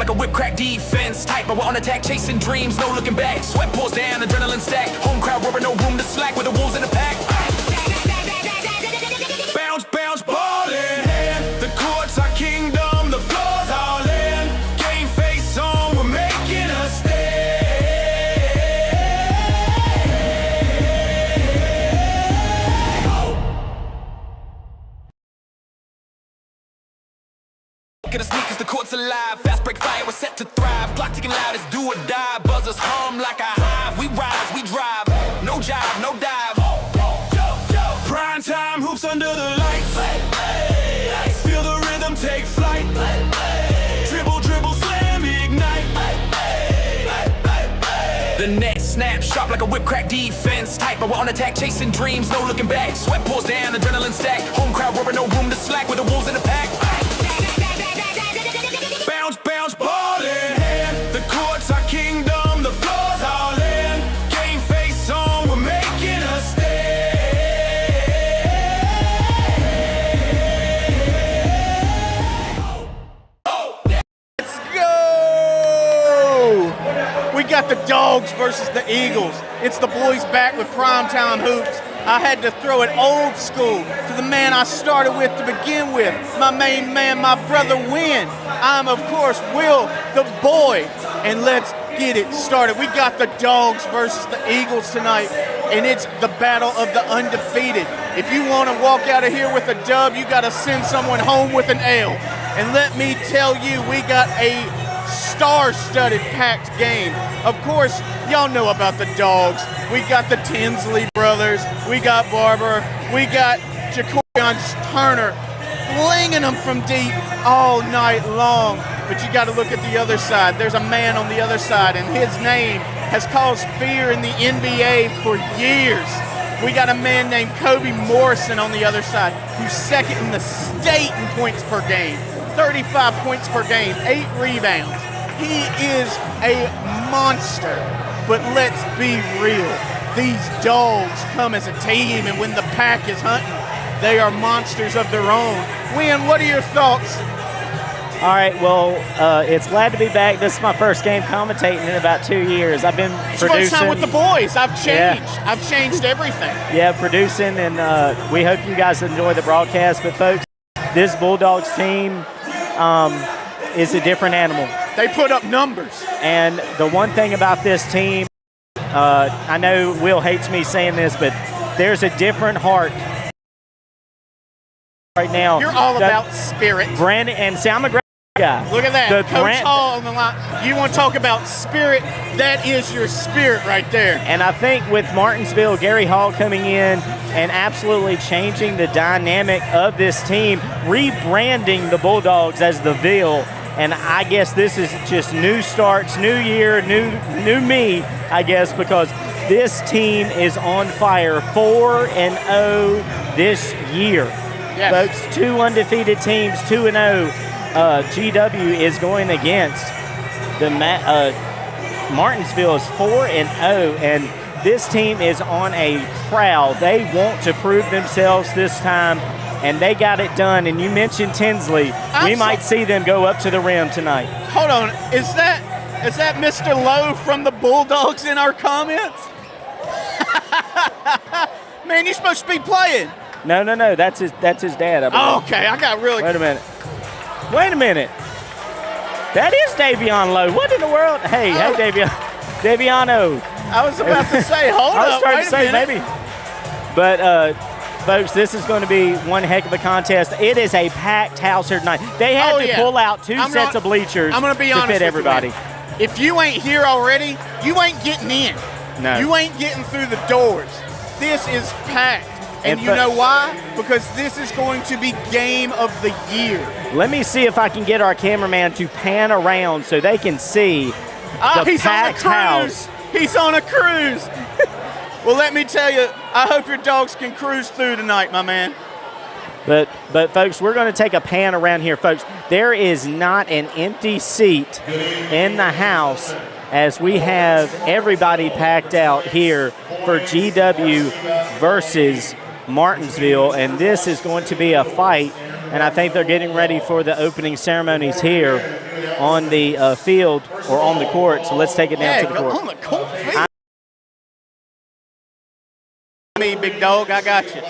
like a whip crack defense. Tight, but we're on attack, chasing dreams, no looking back. Sweat pours down, adrenaline stack. Home crowd roaring, no room to slack with the wolves in the pack. Bounce, bounce, ball in hand. The courts are kingdom, the floor's all in. Game face on, we're making a stand. Look at the sneakers, the court's alive. Fast break fire, we're set to thrive. Clock ticking loud, it's do or die. Buzzers hum like a hive. We rise, we drive. No jive, no dive. Prime time hoops under the lights. Feel the rhythm take flight. Dribble, dribble, slam, ignite. The net snap sharp like a whip crack defense. Tight, but we're on attack, chasing dreams, no looking back. Sweat pours down, adrenaline stack. Home crowd roaring, no room to slack with the wolves in the pack. Bounce, bounce, ball in hand. The courts are kingdom, the floor's all in. Game face on, we're making a stand. Let's go! We got the Dogs versus the Eagles. It's the boys back with primetime hoops. I had to throw it old school to the man I started with to begin with, my main man, my brother Win. I'm, of course, Will, the boy, and let's get it started. We got the Dogs versus the Eagles tonight, and it's the battle of the undefeated. If you want to walk out of here with a dub, you got to send someone home with an L. And let me tell you, we got a star-studded packed game. Of course, y'all know about the Dogs. We got the Tinsley brothers. We got Barber. We got Jacorian Turner flinging them from deep all night long. But you got to look at the other side. There's a man on the other side, and his name has caused fear in the NBA for years. We got a man named Kobe Morrison on the other side, who's second in the state in points per game. 35 points per game, 8 rebounds. He is a monster, but let's be real. These Dogs come as a team, and when the pack is hunting, they are monsters of their own. Win, what are your thoughts? All right, well, it's glad to be back. This is my first game commentating in about 2 years. I've been producing. First time with the boys. I've changed. Yeah. I've changed everything. Yeah, producing, and we hope you guys enjoy the broadcast. But, folks, this Bulldogs team is a different animal. They put up numbers. And the one thing about this team, I know Will hates me saying this, but there's a different heart right now. You're all about spirit. Brandon, and see, I'm a great guy. Look at that. Coach Hall on the line. You want to talk about spirit? That is your spirit right there. And I think with Martinsville, Gary Hall coming in and absolutely changing the dynamic of this team, rebranding the Bulldogs as the Ville. And I guess this is just new starts, new year, new me, I guess, because this team is on fire. 4-0 this year. Yes. Folks, 2 undefeated teams, 2-0. GW is going against the Martinsville is 4-0, and this team is on a prowl. They want to prove themselves this time, and they got it done. And you mentioned Tinsley. We might see them go up to the rim tonight. Hold on, is that Mr. Lowe from the Bulldogs in our comments? Man, you're supposed to be playing. No, that's his dad. I believe. Oh, okay, I got really. Wait a minute. That is Davion Lowe. What in the world? Hey, Daviano. I was about to say, hold I was up, trying wait to say a minute. maybe. But, folks, this is going to be one heck of a contest. It is a packed house here tonight. They had to pull out 2 sets of bleachers to fit everybody. If you ain't here already, you ain't getting in. No. You ain't getting through the doors. This is packed. And you know why? Because this is going to be game of the year. Let me see if I can get our cameraman to pan around so they can see the packed house. He's on a cruise. Well, let me tell you, I hope your Dogs can cruise through tonight, my man. But folks, we're going to take a pan around here, folks. There is not an empty seat in the house as we have everybody packed out here for GW versus Martinsville, and this is going to be a fight, and I think they're getting ready for the opening ceremonies here. on the field or on the court. So let's take it down to the court. On the court field. Me, big dog, I got you.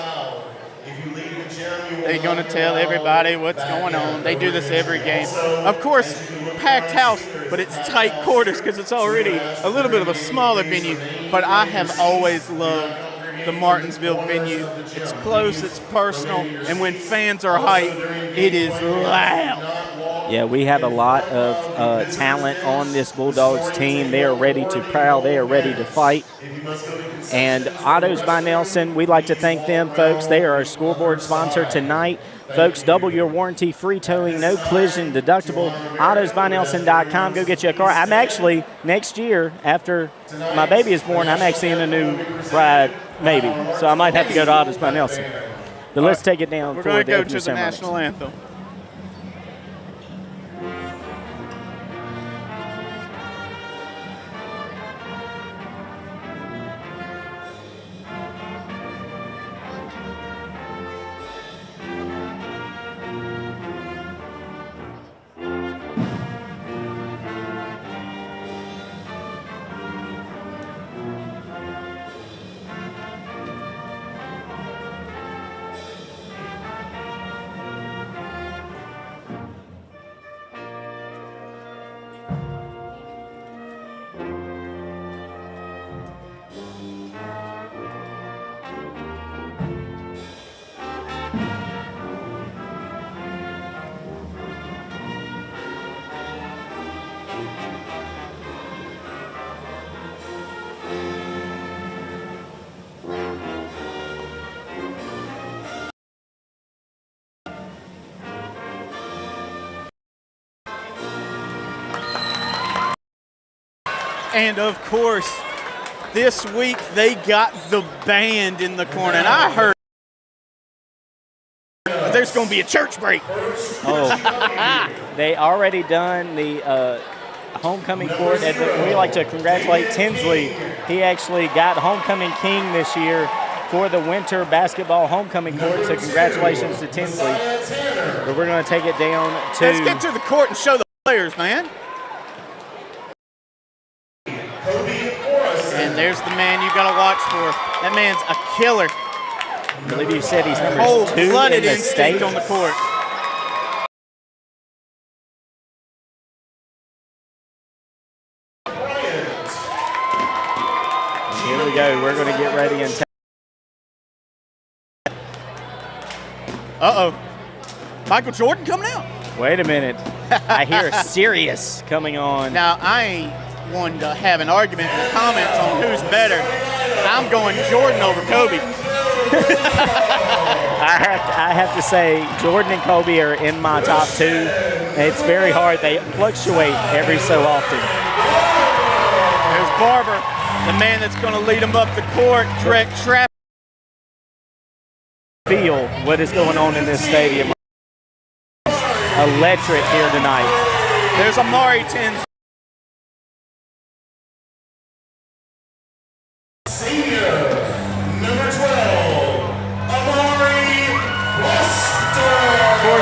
They're going to tell everybody what's going on. They do this every game. Of course, packed house, but it's tight quarters because it's already a little bit of a smaller venue. But I have always loved the Martinsville venue. It's close, it's personal, and when fans are hyped, it is loud. Yeah, we have a lot of talent on this Bulldogs team. They are ready to prowl. They are ready to fight. And Autos by Nelson, we'd like to thank them, folks. They are our scoreboard sponsor tonight. Folks, double your warranty, free towing, no collision deductible. AutosByNelson.com. Go get you a car. I'm actually, next year, after my baby is born, I'm actually in a new ride, maybe. So I might have to go to Autos by Nelson. But let's take it down. We're going to go to the national anthem. And, of course, this week they got the band in the corner. And I heard there's going to be a church break. Oh, they already done the homecoming court. We like to congratulate Tinsley. He actually got homecoming king this year for the winter basketball homecoming court. So congratulations to Tinsley. But we're going to take it down to... Let's get to the court and show the players, man. And there's the man you got to watch for. That man's a killer. I believe you said he's number 2 Cold-blooded in the instinct state. on the court. Here we go. We're going to get ready and Uh-oh. Michael Jordan coming out. wait a minute. I hear Sirius coming on. Now, I ain't one to have an argument in the comments on who's better. I'm going Jordan over Kobe. I have to say, Jordan and Kobe are in my top 2. It's very hard. They fluctuate every so often. There's Barber, the man that's going to lead him up the court, direct traffic. Feel what is going on in this stadium. Electric here tonight. There's Amari Tinsley.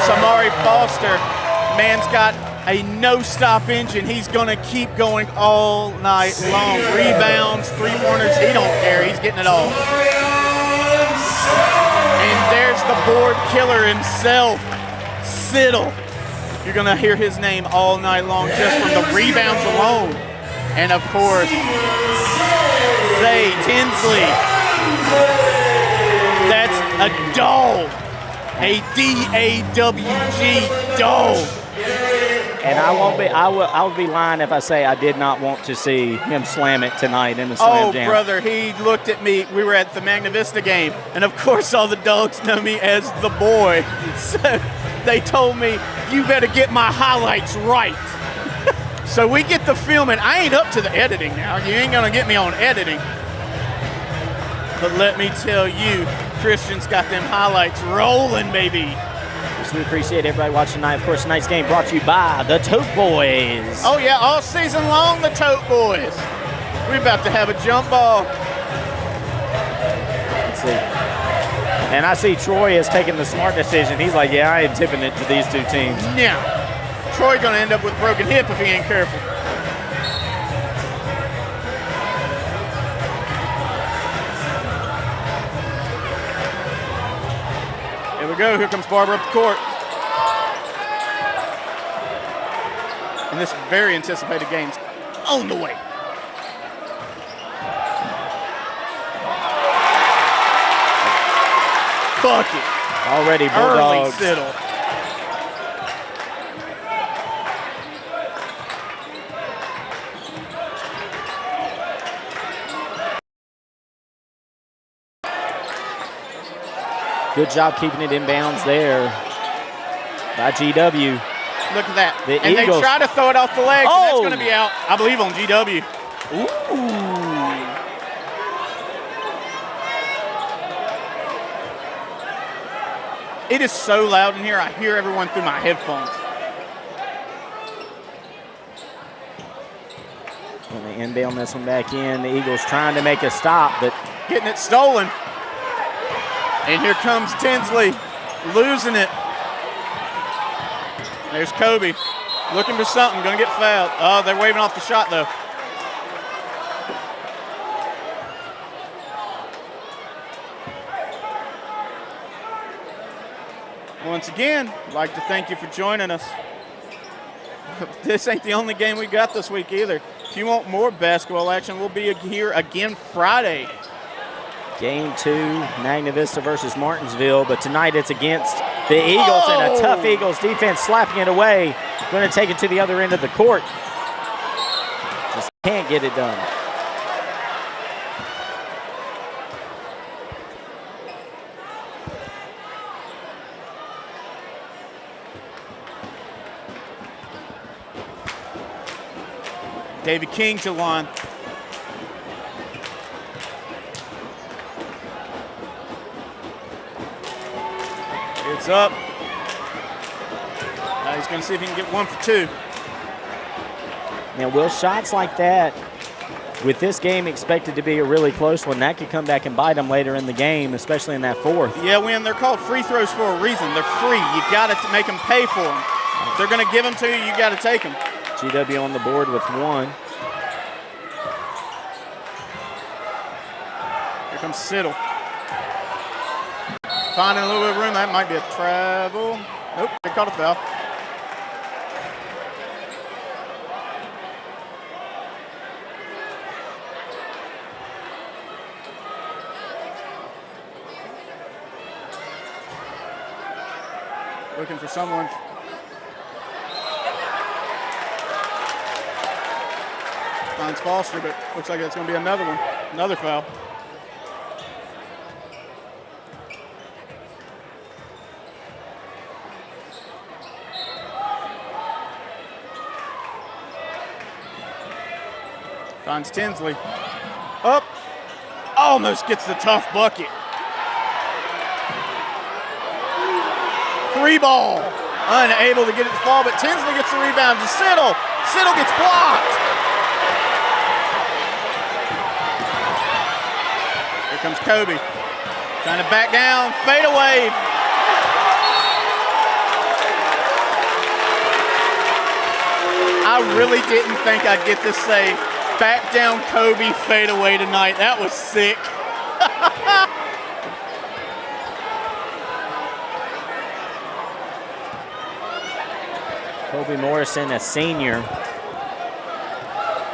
Amari Foster, man's got a no-stop engine. He's going to keep going all night long. Rebounds, three-pointers, he don't care. He's getting it all. And there's the board killer himself, Siddle. You're going to hear his name all night long just from the rebounds alone. And, of course, Zay Tinsley. That's a dog. A D-A-W-G dog. And I would be lying if I say I did not want to see him slam it tonight in the Slam Jam. Oh, brother, he looked at me. We were at the Magna Vista game, and of course all the dogs know me as the boy. So they told me, you better get my highlights right. So we get the filming. I ain't up to the editing now. You ain't going to get me on editing. But let me tell you, Christian's got them highlights rolling, baby. We appreciate everybody watching tonight. Of course, tonight's game brought to you by the Tote Boys. Oh, yeah, all season long, the Tote Boys. We're about to have a jump ball. Let's see. And I see Troy has taken the smart decision. He's like, yeah, I ain't tipping it to these two teams. Yeah. Troy going to end up with a broken hip if he ain't careful. Here we go. Here comes Barber up the court. And this very anticipated game's on the way. Bucket. Already Bulldogs. Early Siddle. Good job keeping it in bounds there by GW. Look at that. The and Eagles. They try to throw it off the legs, and that's Oh! going to be out, I believe, on GW. Ooh. It is so loud in here, I hear everyone through my headphones. And they inbound this one back in. The Eagles trying to make a stop, but Getting it stolen. And here comes Tinsley, losing it. There's Kobe, looking for something, gonna get fouled. Oh, they're waving off the shot though. Once again, I'd like to thank you for joining us. This ain't the only game we got this week either. If you want more basketball action, we'll be here again Friday. Game 2, Magna Vista versus Martinsville, but tonight it's against the Eagles and a tough Eagles defense slapping it away. Going to take it to the other end of the court. Just can't get it done. David King to line. It's up. Now he's going to see if he can get 1 for 2. Now, will shots like that, with this game expected to be a really close one, that could come back and bite them later in the game, especially in that fourth. Yeah, Win, they're called free throws for a reason. They're free. You got to make them pay for them. If they're going to give them to you, you got to take them. GW on the board with 1. Here comes Siddle. Finding a little bit of room. That might be a travel. Nope, they caught a foul. Looking for someone. Finds Foster, but looks like it's going to be another one. Another foul. Finds Tinsley. Up. Almost gets the tough bucket. 3 ball. Unable to get it to fall, but Tinsley gets the rebound to Siddle. Siddle gets blocked. Here comes Kobe. Trying to back down. Fade away. I really didn't think I'd get to say back down Kobe fade away tonight. That was sick. Kobe Morrison, a senior.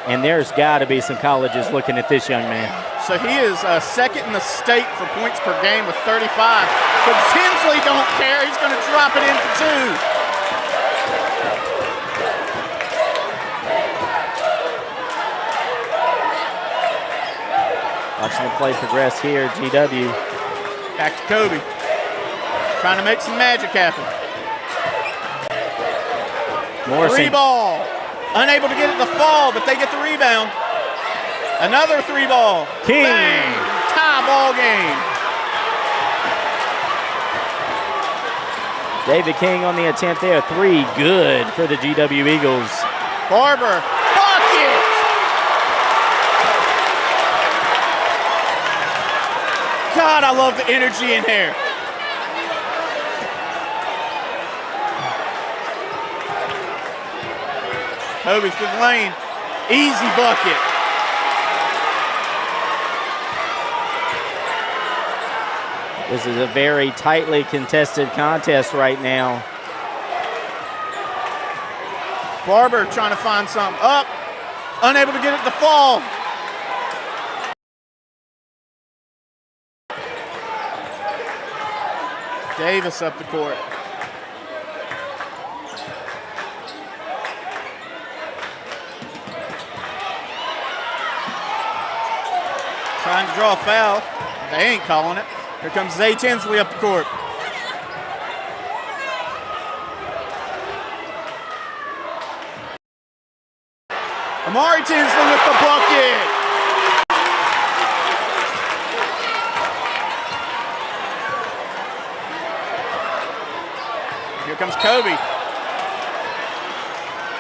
And there's got to be some colleges looking at this young man. So he is second in the state for points per game with 35. But Tinsley don't care. He's going to drop it in for 2. Watching the play progress here, GW. Back to Kobe. Trying to make some magic happen. Morrison. 3 ball. Unable to get it to fall, but they get the rebound. Another 3 ball. King. Bang. Tie ball game. David King on the attempt there. 3 good for the GW Eagles. Barber. Bucket. God, I love the energy in here. Kobe through the lane. Easy bucket. This is a very tightly contested contest right now. Barber trying to find something. Up. Unable to get it to fall. Davis up the court. Trying to draw a foul. They ain't calling it. Here comes Zay Tinsley up the court. Amari Tinsley with the bucket. Here comes Kobe.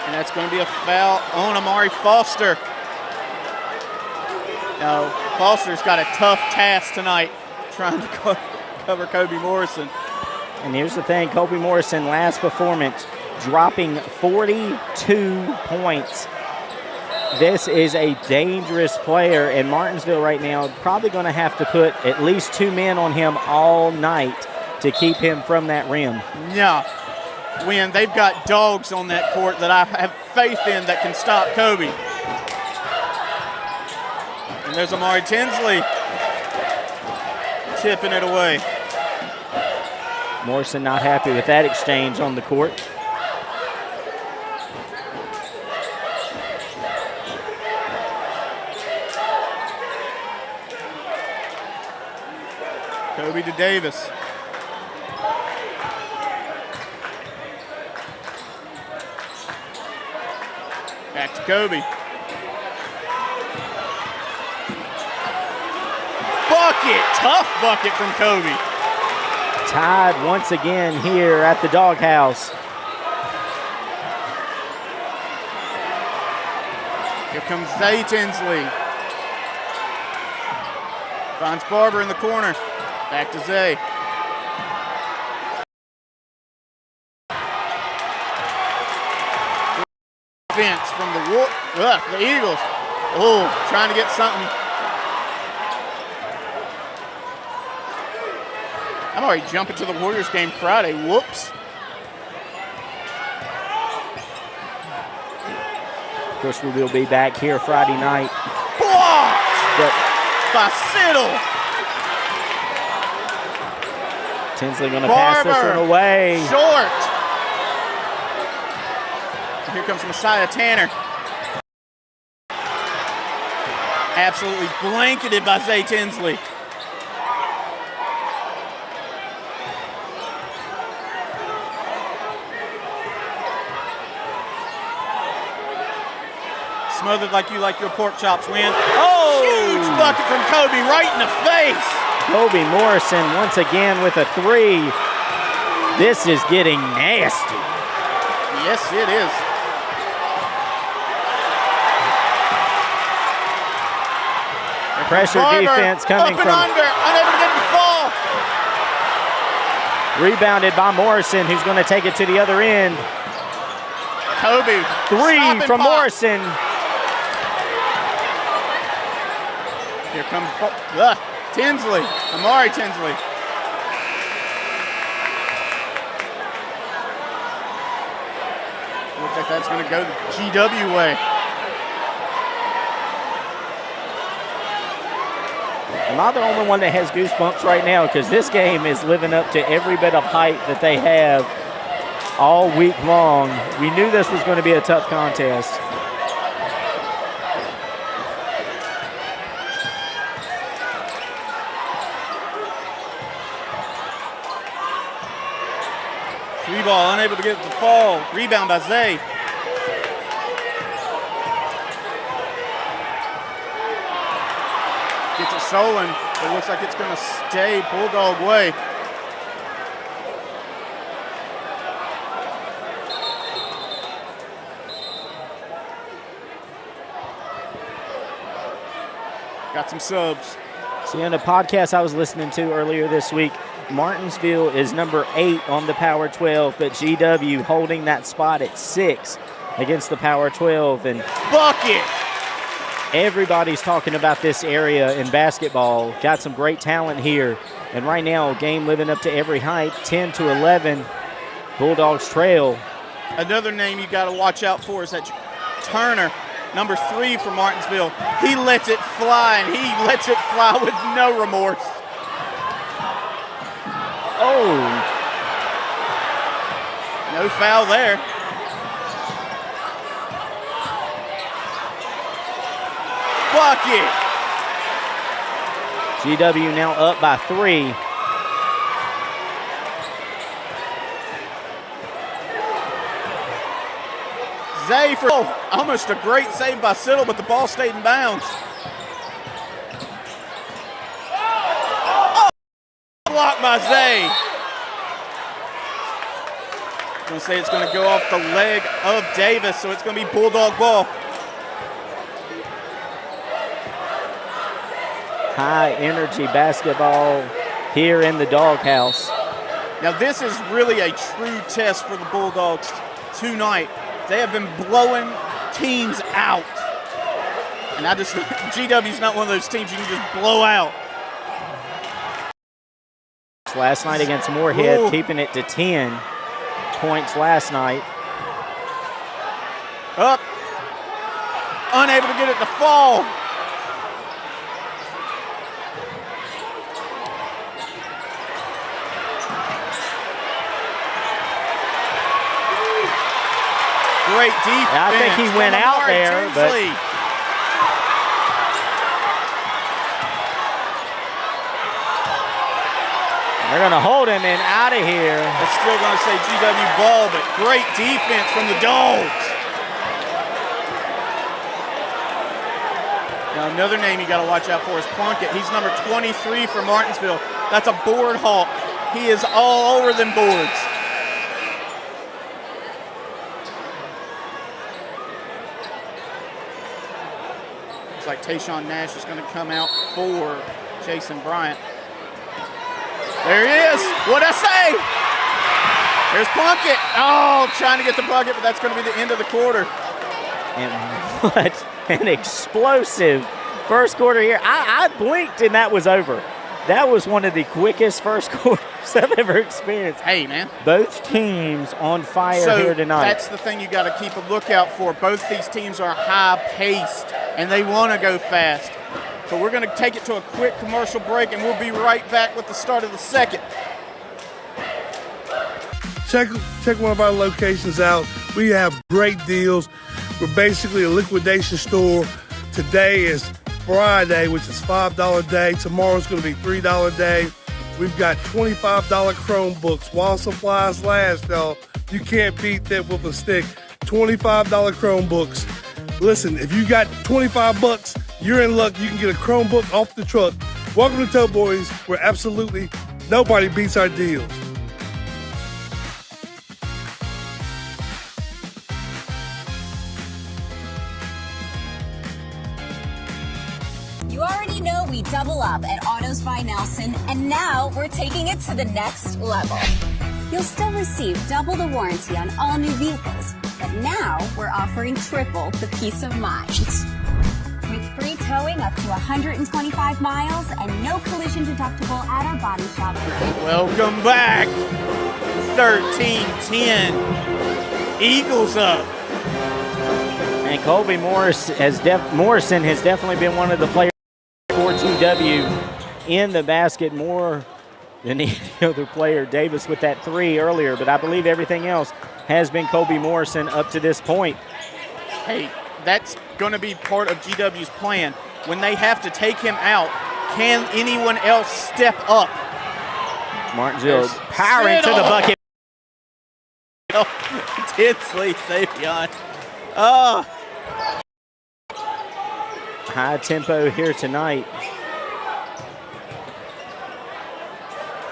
And that's going to be a foul on Amari Foster. Now, Foster's got a tough task tonight trying to cover Kobe Morrison. And here's the thing, Kobe Morrison, last performance, dropping 42 points. This is a dangerous player, and Martinsville right now probably going to have to put at least 2 men on him all night to keep him from that rim. Yeah, when they've got dogs on that court that I have faith in that can stop Kobe. And there's Amari Tinsley tipping it away. Morrison not happy with that exchange on the court. Kobe to Davis. Back to Kobe. Bucket, tough bucket from Kobe. Tied once again here at the Doghouse. Here comes Zay Tinsley. Finds Barber in the corner. Back to Zay. Defense from the Eagles. Oh, trying to get something. I'm already jumping to the Warriors game Friday. Whoops. Of course, we will be back here Friday night. Blocked by Siddle. Tinsley going to pass this one away. Short. Here comes Messiah Tanner. Absolutely blanketed by Zay Tinsley. Smothered like you like your pork chops, win. Oh! Huge bucket from Kobe right in the face. Kobe Morrison once again with a 3. This is getting nasty. Yes, it is. Pressure Barber, defense coming up and from under, unable to get the fall. Rebounded by Morrison, who's going to take it to the other end. Kobe. 3 from Morrison. Here comes Tinsley, Amari Tinsley. Looks like that's going to go the GW way. Am I the only one that has goosebumps right now? Because this game is living up to every bit of hype that they have all week long. We knew this was going to be a tough contest. Three ball, unable to get it to fall. Rebound by Zay. Gets it stolen, but it looks like it's going to stay Bulldog way. Got some subs. See, on the podcast I was listening to earlier this week, Martinsville is number 8 on the Power 12, but GW holding that spot at 6. against the Power 12. And bucket. Everybody's talking about this area in basketball. Got some great talent here. And right now, game living up to every hype, 10-11. Bulldogs trail. Another name you got to watch out for is that Turner, number 3 for Martinsville. He lets it fly, and he lets it fly with no remorse. Oh. No foul there. Bucket. GW now up by 3. Zay for almost a great save by Siddle, but the ball stayed in bounds. Oh, blocked by Zay. I'm going to say it's going to go off the leg of Davis, so it's going to be Bulldog ball. High energy basketball here in the doghouse. Now this is really a true test for the Bulldogs tonight. They have been blowing teams out. And GW's not one of those teams you can just blow out. Last night against Moorhead, keeping it to 10 points last night. Up. Unable to get it to fall. Great defense. I think he went out there, but they're going to hold him and out of here. It's still going to say GW ball, but great defense from the Dogs. Now another name you got to watch out for is Plunkett. He's number 23 for Martinsville. That's a board hawk. He is all over them boards. Like Tayshawn Nash is going to come out for Jason Bryant. There he is. What'd I say? There's Plunkett. Oh, trying to get the bucket, but that's going to be the end of the quarter. And what an explosive first quarter here. I blinked and that was over. That was one of the quickest first quarters I've ever experienced. Hey, man. Both teams on fire here tonight. That's the thing you got to keep a lookout for. Both these teams are high-paced, and they want to go fast. So we're going to take it to a quick commercial break, and we'll be right back with the start of the second. Check one of our locations out. We have great deals. We're basically a liquidation store. Today is Friday, which is $5 a day. Tomorrow's going to be $3 a day. We've got $25 Chromebooks while supplies last, y'all. You can't beat that with a stick. $25 Chromebooks. Listen, if you got $25, you're in luck. You can get a Chromebook off the truck. Welcome to Toe Boys, where absolutely nobody beats our deals. You already know we double up at Autos by Nelson, and now we're taking it to the next level. You'll still receive double the warranty on all new vehicles, but now we're offering triple the peace of mind. With free towing up to 125 miles and no collision deductible at our body shop. Welcome back. 13-10. Eagles up. And Colby Morrison has definitely been one of the players for GW in the basket more than any other player. Davis with that 3 earlier, but I believe everything else has been Colby Morrison up to this point. Hey, that's going to be part of GW's plan. When they have to take him out, can anyone else step up? Martinsville powering to the bucket. Intensely, Savion. High tempo here tonight.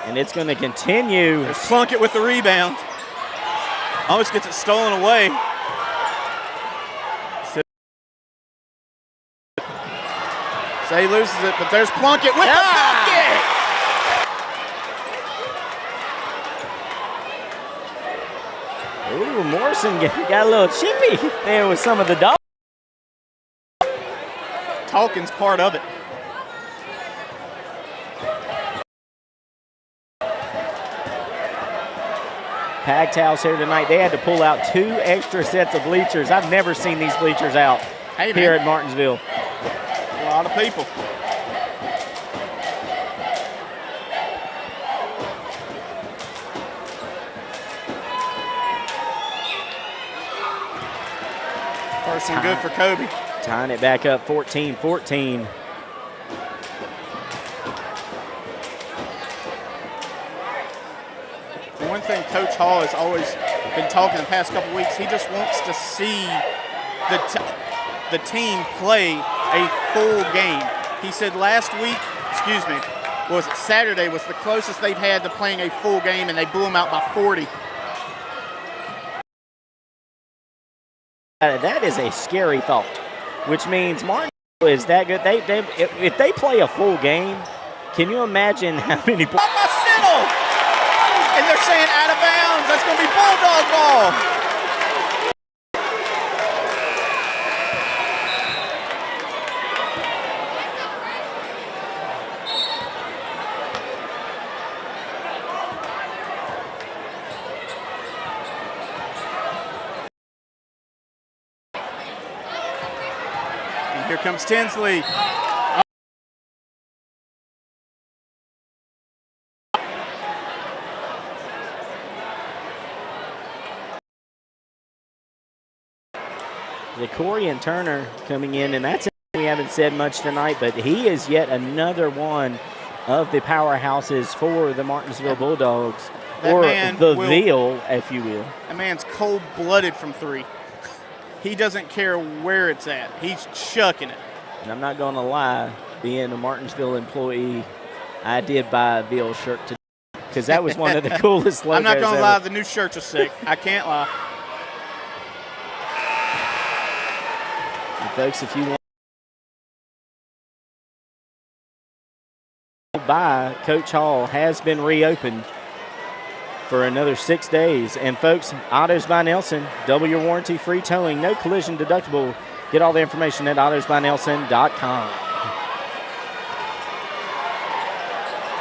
And it's going to continue. There's Plunkett with the rebound. Almost gets it stolen away. Say loses it, but there's Plunkett with the bucket! Ooh, Morrison got a little chippy there with some of the dogs. Talking's part of it. Packed house here tonight. They had to pull out 2 extra sets of bleachers. I've never seen these bleachers out here at Martinsville. A lot of people. First and good for Kobe. Tying it back up 14-14. One thing Coach Hall has always been talking the past couple weeks, he just wants to see the team play a full game. He said last week, Saturday was the closest they've had to playing a full game, and they blew them out by 40. That is a scary thought, which means Martinsville is that good. If they play a full game, can you imagine how many points? And they're saying out of bounds. That's going to be Bulldog ball. And here comes Tinsley. The Corey and Turner coming in, and that's we haven't said much tonight, but he is yet another one of the powerhouses for the Martinsville Bulldogs, or the Ville, if you will. That man's cold-blooded from 3. He doesn't care where it's at. He's chucking it. And I'm not going to lie, being a Martinsville employee, I did buy a Ville shirt today because that was one of the coolest logos. I'm not going to ever. lie, the new shirts are sick. I can't lie. And folks, if you want to buy, Coach Hall has been reopened for another 6 days. And folks, Autos by Nelson, double your warranty, free towing, no collision deductible. Get all the information at autosbynelson.com.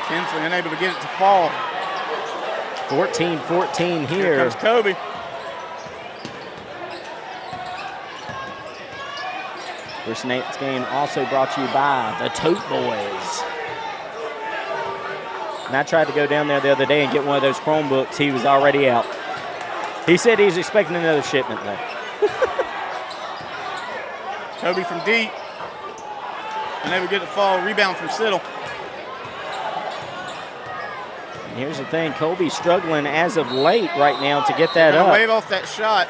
Tinsley unable to get it to fall. 14-14 here. Here comes Kobe. This night's game also brought to you by the Tote Boys. And I tried to go down there the other day and get one of those Chromebooks. He was already out. He said he's expecting another shipment, though. Kobe from deep. Unable to get it to fall. Rebound from Siddle. And here's the thing. Kobe's struggling as of late right now to get that up. Wave off that shot.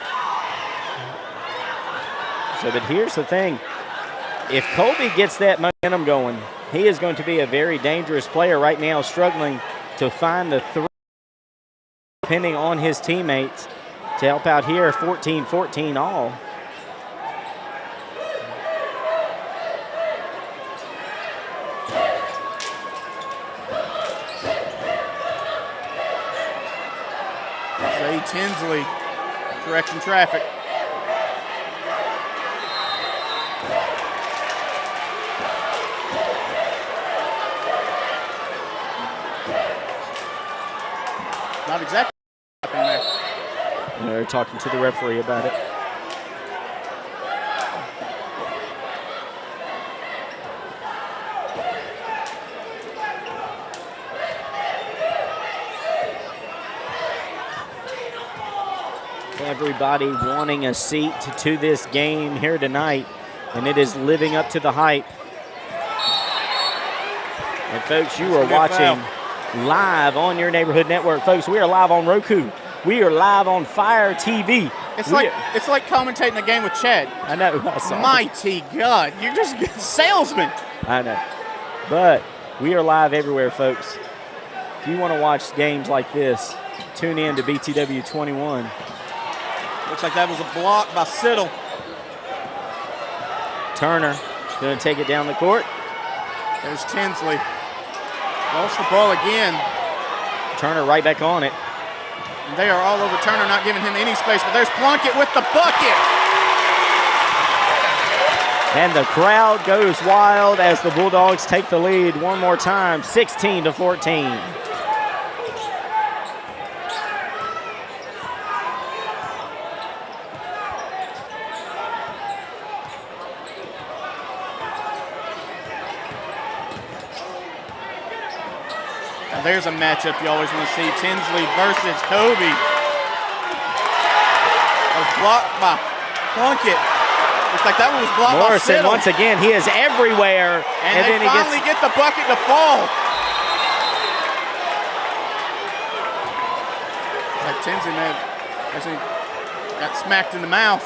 So, but here's the thing. If Kobe gets that momentum going, he is going to be a very dangerous player right now, struggling to find the 3, depending on his teammates, to help out here. 14-14 all. Zay Tinsley directing traffic. Not exactly what happened there. They're talking to the referee about it. Everybody wanting a seat to this game here tonight, and it is living up to the hype. And folks, you are watching live on your neighborhood network. Folks, we are live on Roku. We are live on Fire TV. It's like commentating the game with Chad. I know. I saw Mighty God, you're just a salesman. I know. But we are live everywhere, folks. If you want to watch games like this, tune in to BTW21. Looks like that was a block by Siddle. Turner going to take it down the court. There's Tinsley. Lost the ball again. Turner right back on it. And they are all over Turner, not giving him any space, but there's Plunkett with the bucket. And the crowd goes wild as the Bulldogs take the lead one more time, 16-14. There's a matchup you always want to see, Tinsley versus Kobe. That was blocked by Plunkett. Looks like that one was blocked Morrison, by Siddle. once again, he is everywhere. And they then he finally get the bucket to fall. It's like Tinsley actually got smacked in the mouth.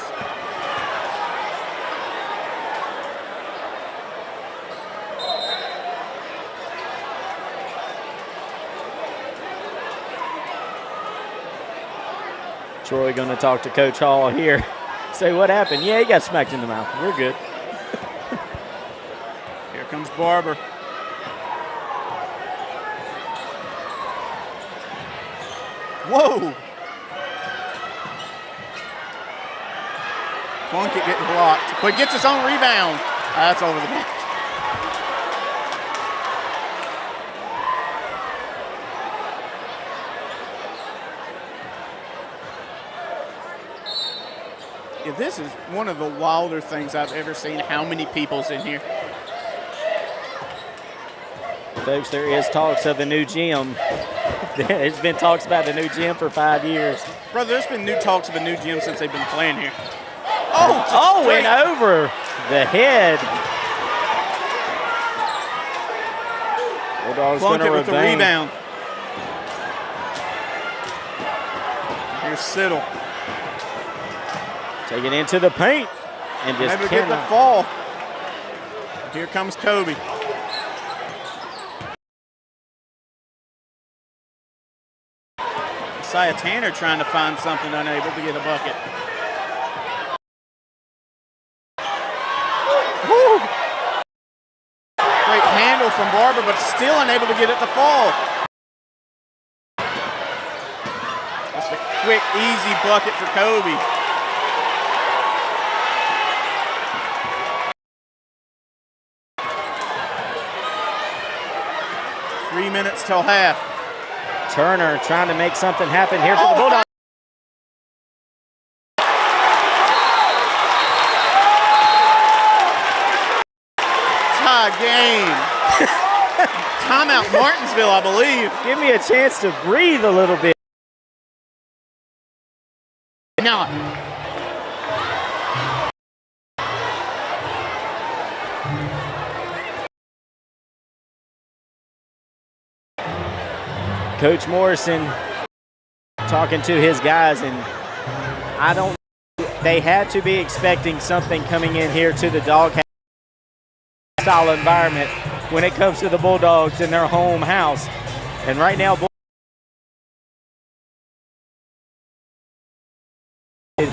Troy going to talk to Coach Hall here. Say, what happened? Yeah, he got smacked in the mouth. We're good. Here comes Barber. Whoa! Plunkett getting blocked, but gets his own rebound. That's over the back. Yeah, this is one of the wilder things I've ever seen, how many people's in here. Folks, there is talks of the new gym. There's been talks about the new gym for 5 years. Brother, there's been new talks of a new gym since they've been playing here. And over the head. Bulldogs going to Plunkett with the revenge. rebound. Here's Siddle. Take it into the paint and just Maybe get the cannot. fall. Here comes Kobe. Isaiah Tanner trying to find something, unable to get a bucket. Woo! Great handle from Barber, but still unable to get it to fall. Just a quick, easy bucket for Kobe. Three minutes till half. Turner trying to make something happen here for the Bulldogs. Tie game. Timeout Martinsville, I believe. Give me a chance to breathe a little bit. Now, Coach Morrison talking to his guys, and they had to be expecting something coming in here to the doghouse style environment when it comes to the Bulldogs in their home house. And right now,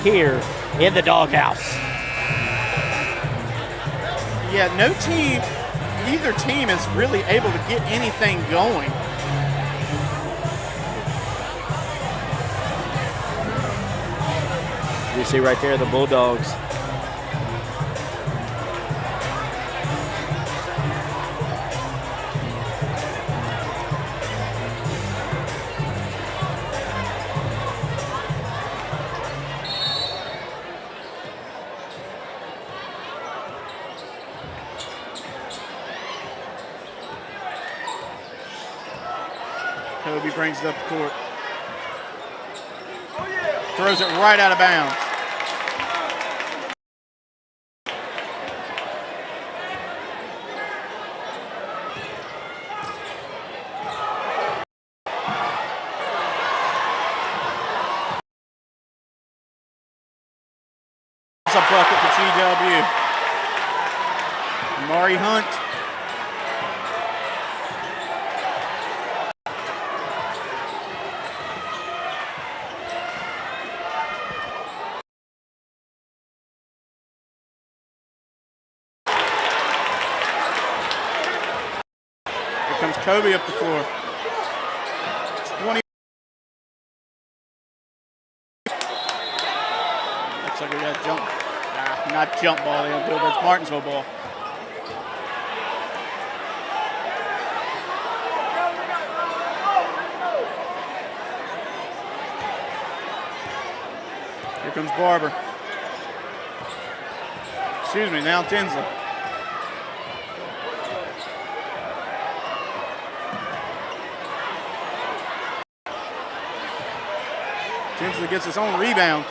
here in the doghouse. yeah, neither team is really able to get anything going. You see right there the Bulldogs. Kobe brings it up the court. Throws it right out of bounds. It's a bucket for GW. Maury Hunt. Here comes Kobe up the floor. Not jump ball. They don't do it, but it's Martinsville ball. Here comes Barber. Excuse me, now Tinsley. Tinsley gets his own rebound.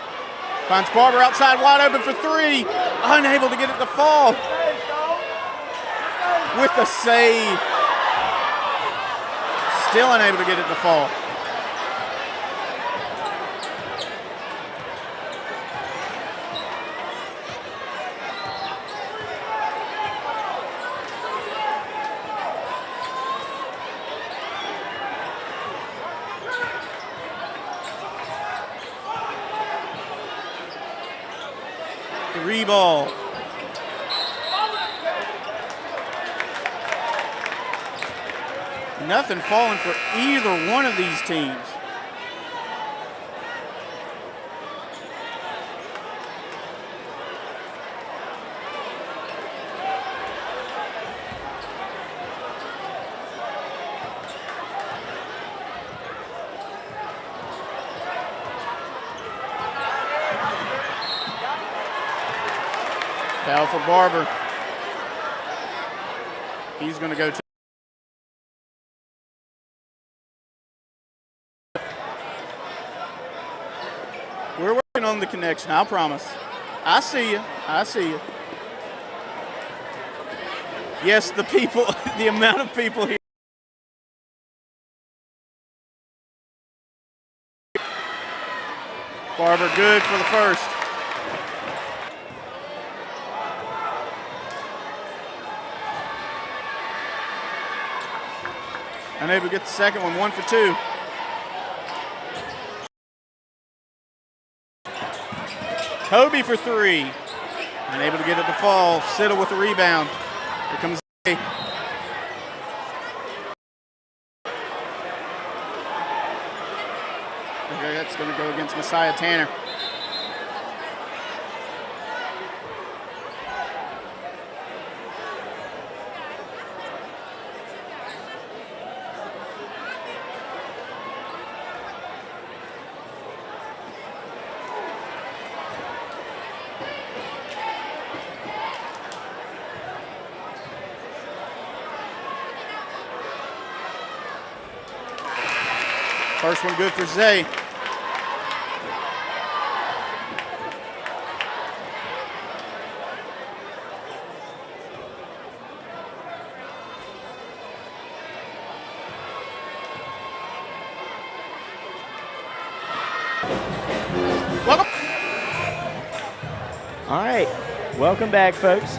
Finds Barber outside wide open for three. Unable to get it to fall. With the save. Still unable to get it to fall. Three ball. Nothing falling for either one of these teams. Foul for Barber. He's going to go to. We're working on the connection, I promise. I see you. I see you. Yes, the people, the amount of people here. Barber good for the first. Unable to get the second one, 1 for 2. Kobe for 3. Unable to get it to fall. Siddle with the rebound. Here comes Zay. Okay, that's going to go against Messiah Tanner. First one good for Zay. All right, welcome back, folks.